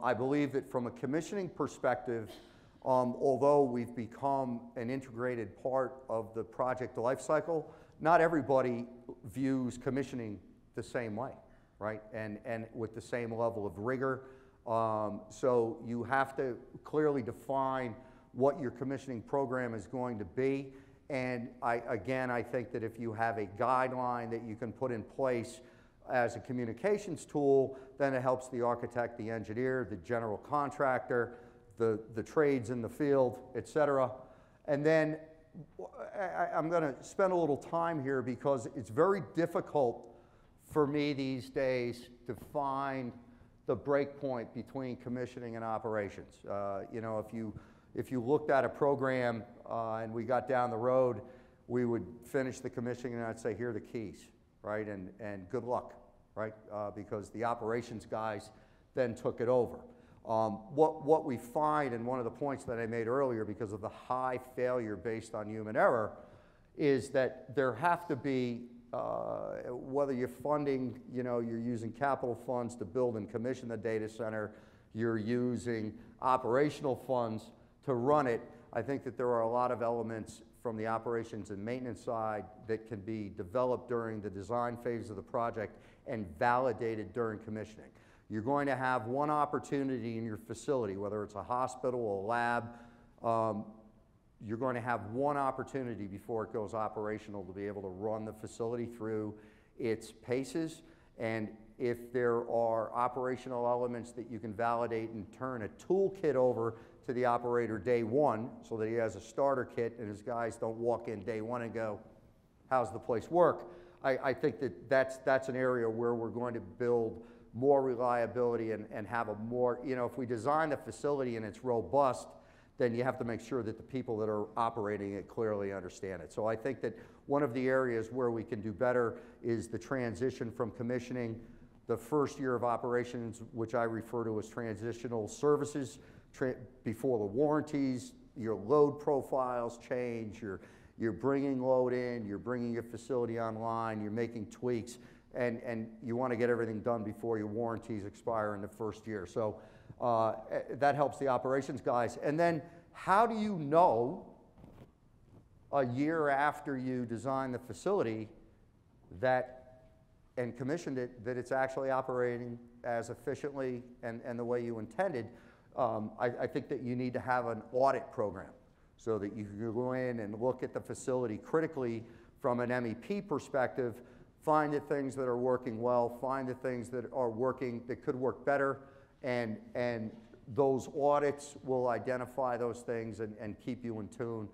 I believe that from a commissioning perspective, although we've become an integrated part of the project life cycle, not everybody views commissioning the same way, right? And with the same level of rigor. So you have to clearly define what your commissioning program is going to be. And I think that if you have a guideline that you can put in place as a communications tool, then it helps the architect, the engineer, the general contractor, the trades in the field, et cetera. And then I'm going to spend a little time here because it's very difficult for me these days to find the break point between commissioning and operations. You know, if you looked at a program and we got down the road, we would finish the commissioning and I'd say, here are the keys, right? And good luck, right? Because the operations guys then took it over. What we find, and one of the points that I made earlier because of the high failure based on human error, is that there have to be, whether you're funding, you know, you're using capital funds to build and commission the data center, you're using operational funds to run it. I think that there are a lot of elements from the operations and maintenance side that can be developed during the design phase of the project and validated during commissioning. You're going to have one opportunity in your facility, whether it's a hospital, a lab, you're going to have one opportunity before it goes operational to be able to run the facility through its paces. And if there are operational elements that you can validate and turn a toolkit over to the operator day one so that he has a starter kit and his guys don't walk in day one and go, how's the place work? I think that that's an area where we're going to build more reliability and have a more, you know, if we design the facility and it's robust, then you have to make sure that the people that are operating it clearly understand it. So I think that one of the areas where we can do better is the transition from commissioning, the first year of operations, which I refer to as transitional services, before the warranties, your load profiles change, you're bringing load in, you're bringing your facility online, you're making tweaks, and you want to get everything done before your warranties expire in the first year. So that helps the operations guys. And then how do you know a year after you design the facility and commissioned it that it's actually operating as efficiently and the way you intended? I think that you need to have an audit program so that you can go in and look at the facility critically from an MEP perspective, find the things that are working well, find the things that are working that could work better, and those audits will identify those things and keep you in tune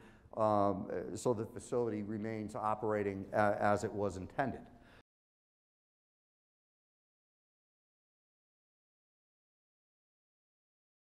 so the facility remains operating as it was intended.